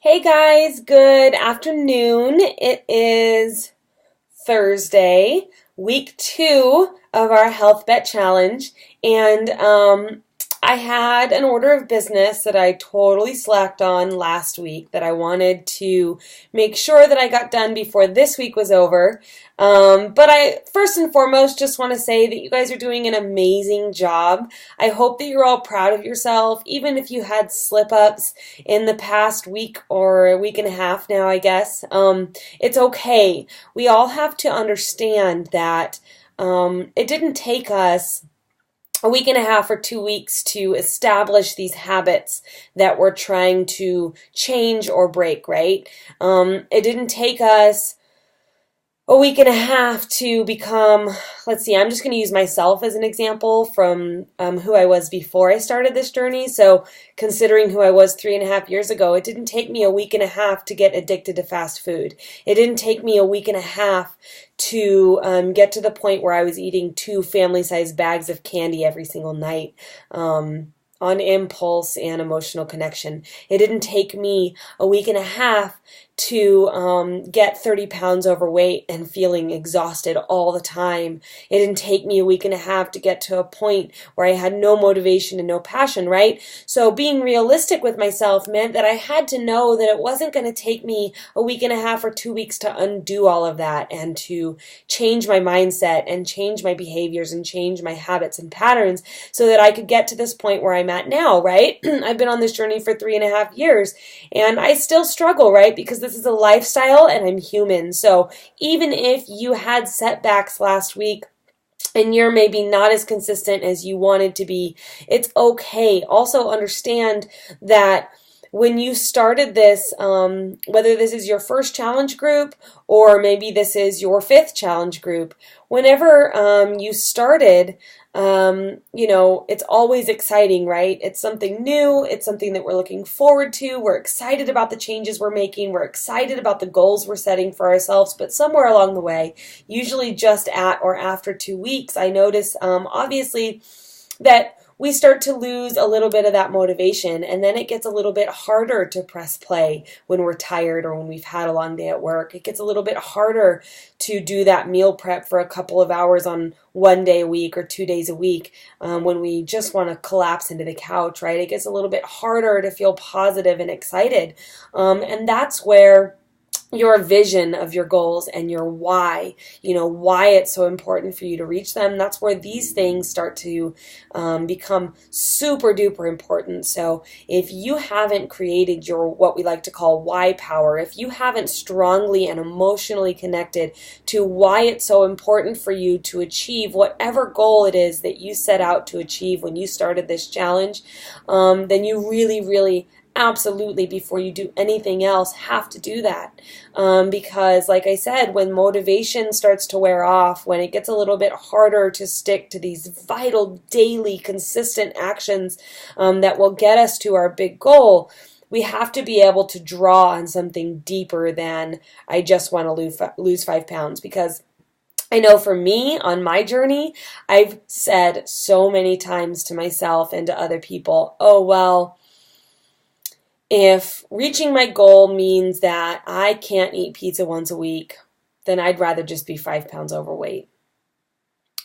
Hey guys, good afternoon. It is Thursday, week 2 of our Health Bet Challenge, and I had an order of business that I totally slacked on last week that I wanted to make sure that I got done before this week was over. But I first and foremost just want to say that you guys are doing an amazing job. I hope that you're all proud of yourself, even if you had slip ups in the past week or a week and a half now, I guess. It's okay. We all have to understand that it didn't take us a week and a half or 2 weeks to establish these habits that we're trying to change or break, right? It didn't take us a week and a half to become, let's see, I'm just going to use myself as an example from who I was before I started this journey. So considering who I was 3.5 years ago, it didn't take me a week and a half to get addicted to fast food. It didn't take me a week and a half to get to the point where I was eating 2 family-sized bags of candy every single night. On impulse and emotional connection. It didn't take me a week and a half to get 30 pounds overweight and feeling exhausted all the time. It didn't take me a week and a half to get to a point where I had no motivation and no passion, right? So being realistic with myself meant that I had to know that it wasn't going to take me a week and a half or 2 weeks to undo all of that and to change my mindset and change my behaviors and change my habits and patterns so that I could get to this point where I'm at now, right? I've been on this journey for 3.5 years and I still struggle, right? Because this is a lifestyle and I'm human. So even if you had setbacks last week, and you're maybe not as consistent as you wanted to be, it's okay. Also understand that when you started this, whether this is your first challenge group or maybe this is your 5th challenge group, whenever you started, it's always exciting, right? It's something new. It's something that we're looking forward to. We're excited about the changes we're making. We're excited about the goals we're setting for ourselves. But somewhere along the way, usually just at or after 2 weeks, I notice, obviously, that we start to lose a little bit of that motivation, and then it gets a little bit harder to press play when we're tired or when we've had a long day at work. It gets a little bit harder to do that meal prep for a couple of hours on one day a week or 2 days a week when we just want to collapse into the couch, right? It gets a little bit harder to feel positive and excited, and that's where your vision of your goals and your why it's so important for you to reach them. That's where these things start to become super duper important. So if you haven't created your, what we like to call why power, if you haven't strongly and emotionally connected to why it's so important for you to achieve whatever goal it is that you set out to achieve when you started this challenge, then you really, really absolutely, before you do anything else, have to do that. Because like I said, when motivation starts to wear off, when it gets a little bit harder to stick to these vital, daily, consistent actions that will get us to our big goal, we have to be able to draw on something deeper than I just want to lose 5 pounds. Because I know for me, on my journey, I've said so many times to myself and to other people, oh, well, if reaching my goal means that I can't eat pizza once a week, then I'd rather just be 5 pounds overweight,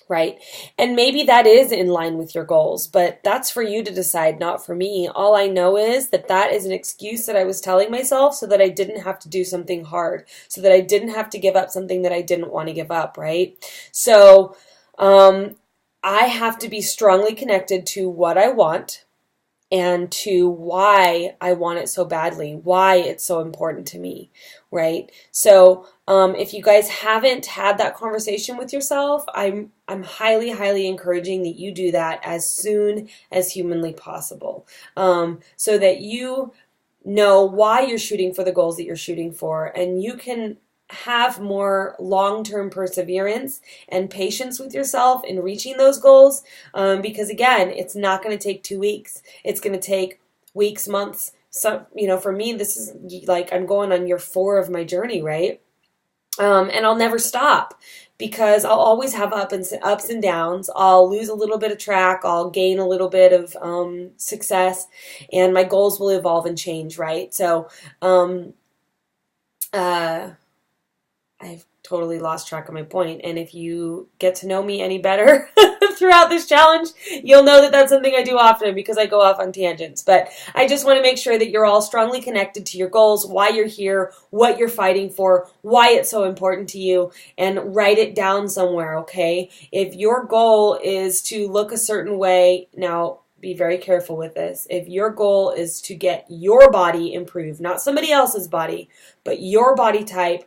right? And maybe that is in line with your goals, but that's for you to decide, not for me. All I know is that that is an excuse that I was telling myself so that I didn't have to do something hard, so that I didn't have to give up something that I didn't want to give up, right? So I have to be strongly connected to what I want and to why I want it so badly, why it's so important to me, right? So if you guys haven't had that conversation with yourself, I'm highly, highly encouraging that you do that as soon as humanly possible, so that you know why you're shooting for the goals that you're shooting for, and you can have more long-term perseverance and patience with yourself in reaching those goals, because again, it's not going to take 2 weeks. It's going to take weeks, months. So, for me, this is like I'm going on year 4 of my journey, right? And I'll never stop because I'll always have ups and downs. I'll lose a little bit of track. I'll gain a little bit of success, and my goals will evolve and change, right? So I've totally lost track of my point. And if you get to know me any better throughout this challenge, you'll know that that's something I do often because I go off on tangents. But I just want to make sure that you're all strongly connected to your goals, why you're here, what you're fighting for, why it's so important to you, and write it down somewhere, okay? If your goal is to look a certain way, now be very careful with this. If your goal is to get your body improved, not somebody else's body, but your body type,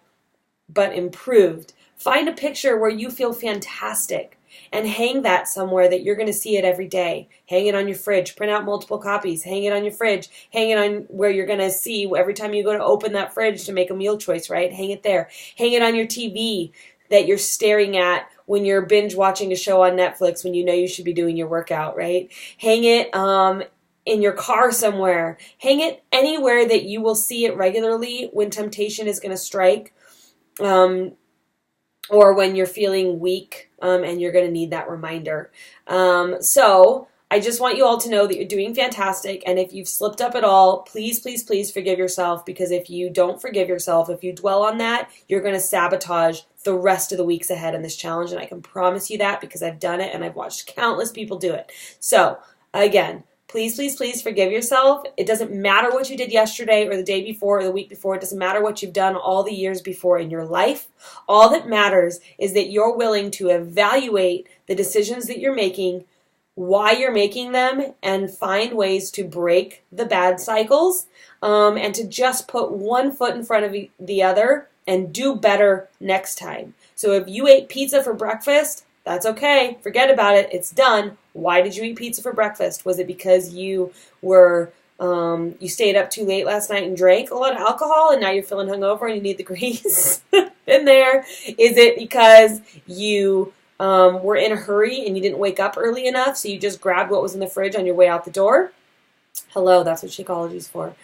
but improved, find a picture where you feel fantastic and hang that somewhere that you're going to see it every day. Hang it on your fridge. Print out multiple copies. Hang it on your fridge. Hang it on where you're going to see every time you go to open that fridge to make a meal choice, right? Hang it there. Hang it on your TV that you're staring at when you're binge watching a show on Netflix when you know you should be doing your workout, right? Hang it in your car somewhere. Hang it anywhere that you will see it regularly when temptation is going to strike. Or when you're feeling weak and you're going to need that reminder. So I just want you all to know that you're doing fantastic. And if you've slipped up at all, please, please, please forgive yourself. Because if you don't forgive yourself, if you dwell on that, you're going to sabotage the rest of the weeks ahead in this challenge. And I can promise you that because I've done it and I've watched countless people do it. So again, please, please, please forgive yourself. It doesn't matter what you did yesterday or the day before or the week before. It doesn't matter what you've done all the years before in your life. All that matters is that you're willing to evaluate the decisions that you're making, why you're making them, and find ways to break the bad cycles and to just put one foot in front of the other and do better next time. So if you ate pizza for breakfast, that's okay. Forget about it. It's done. Why did you eat pizza for breakfast? Was it because you were you stayed up too late last night and drank a lot of alcohol and now you're feeling hungover and you need the grease? Been there. Is it because you were in a hurry and you didn't wake up early enough, so you just grabbed what was in the fridge on your way out the door? Hello, that's what Shakeology's for.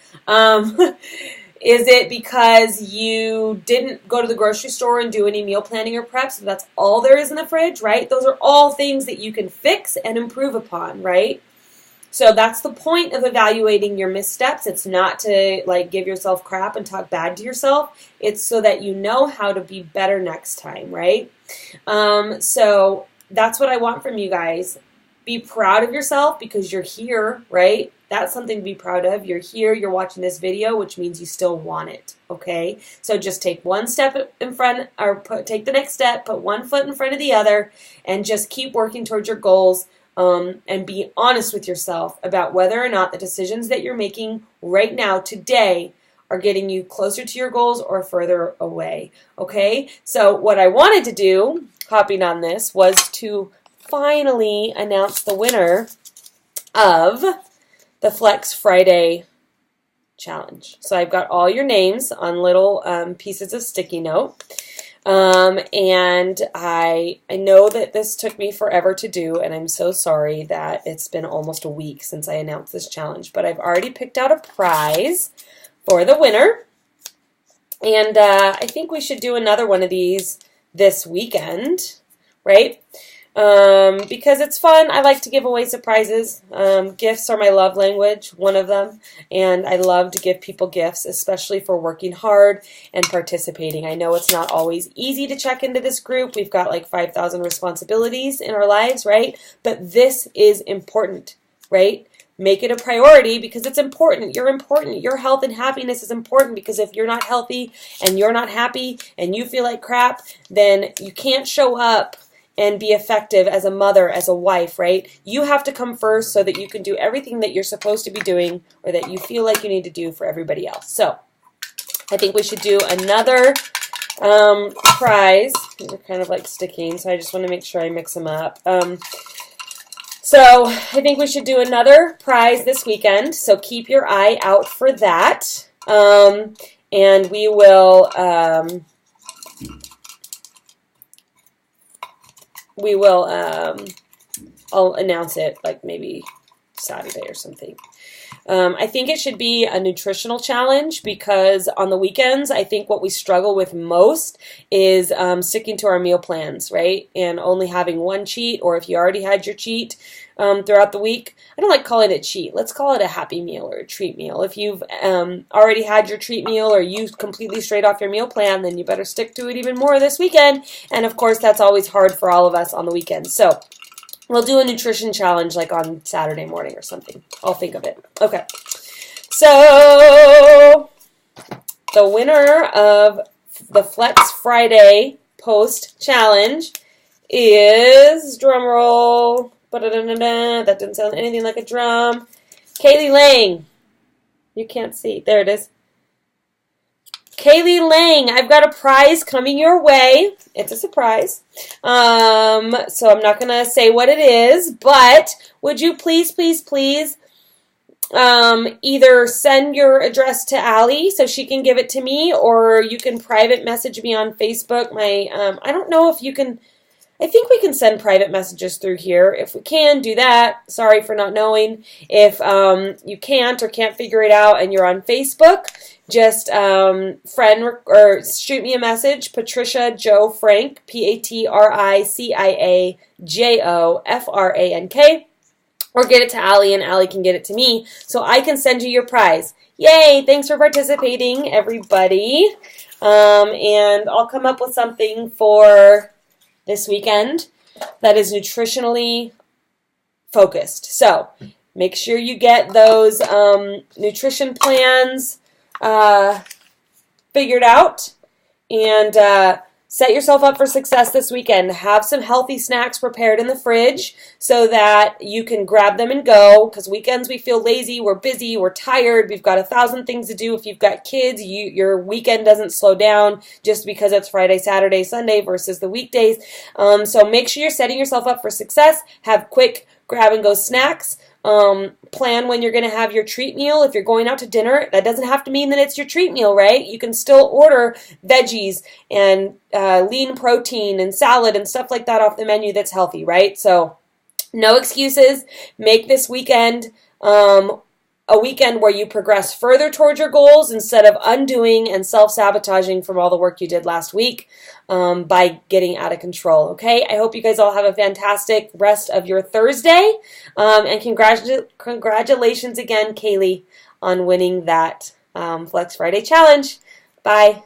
Is it because you didn't go to the grocery store and do any meal planning or prep, so that's all there is in the fridge, right? Those are all things that you can fix and improve upon, right? So that's the point of evaluating your missteps. It's not to like give yourself crap and talk bad to yourself. It's so that you know how to be better next time, right? So that's what I want from you guys. Be proud of yourself because you're here, right? That's something to be proud of. You're here, you're watching this video, which means you still want it, okay? So just take one step in front, or take the next step, put one foot in front of the other, and just keep working towards your goals, and be honest with yourself about whether or not the decisions that you're making right now, today, are getting you closer to your goals or further away, okay? So what I wanted to do, hopping on this, was to finally announce the winner of the Flex Friday challenge. So I've got all your names on little pieces of sticky note. And I know that this took me forever to do, and I'm so sorry that it's been almost a week since I announced this challenge. But I've already picked out a prize for the winner. And I think we should do another one of these this weekend, right? Because it's fun. I like to give away surprises. Gifts are my love language, one of them, and I love to give people gifts, especially for working hard and participating. I know it's not always easy to check into this group. We've got like 5,000 responsibilities in our lives, right? But this is important, right? Make it a priority because it's important. You're important. Your health and happiness is important because if you're not healthy and you're not happy and you feel like crap, then you can't show up and be effective as a mother, as a wife, right? You have to come first so that you can do everything that you're supposed to be doing or that you feel like you need to do for everybody else. So I think we should do another prize. They're kind of like sticking, so I just want to make sure I mix them up. So I think we should do another prize this weekend, so keep your eye out for that. And we will... I'll announce it like maybe Saturday or something. I think it should be a nutritional challenge because on the weekends, I think what we struggle with most is sticking to our meal plans, right? And only having one cheat, or if you already had your cheat throughout the week. I don't like calling it cheat. Let's call it a happy meal or a treat meal. If you've already had your treat meal or you completely strayed off your meal plan, then you better stick to it even more this weekend. And of course, that's always hard for all of us on the weekends. So we'll do a nutrition challenge like on Saturday morning or something. I'll think of it. Okay. So the winner of the Flex Friday post challenge is, drumroll, that didn't sound anything like a drum, Kaylee Lang. You can't see. There it is. Kaylee Lang, I've got a prize coming your way. It's a surprise. So I'm not going to say what it is, but would you please either send your address to Allie so she can give it to me, or you can private message me on Facebook. I don't know if you can. I think we can send private messages through here. If we can, do that. Sorry for not knowing. If you can't or can't figure it out and you're on Facebook, just friend or shoot me a message, Patricia Jo Frank, PatriciaJoFrank, or get it to Allie and Allie can get it to me so I can send you your prize. Yay! Thanks for participating, everybody. And I'll come up with something for this weekend that is nutritionally focused. So make sure you get those nutrition plans figured out and set yourself up for success this weekend. Have some healthy snacks prepared in the fridge so that you can grab them and go, because weekends we feel lazy, we're busy, we're tired, we've got 1,000 things to do. If you've got kids, your weekend doesn't slow down just because it's Friday, Saturday, Sunday versus the weekdays. So make sure you're setting yourself up for success. Have quick grab-and-go snacks. Plan when you're going to have your treat meal. If you're going out to dinner, that doesn't have to mean that it's your treat meal, right? You can still order veggies and lean protein and salad and stuff like that off the menu that's healthy, right? So no excuses. Make this weekend a weekend where you progress further towards your goals instead of undoing and self-sabotaging from all the work you did last week by getting out of control, okay? I hope you guys all have a fantastic rest of your Thursday, and congratulations again, Kaylee, on winning that Flex Friday Challenge. Bye.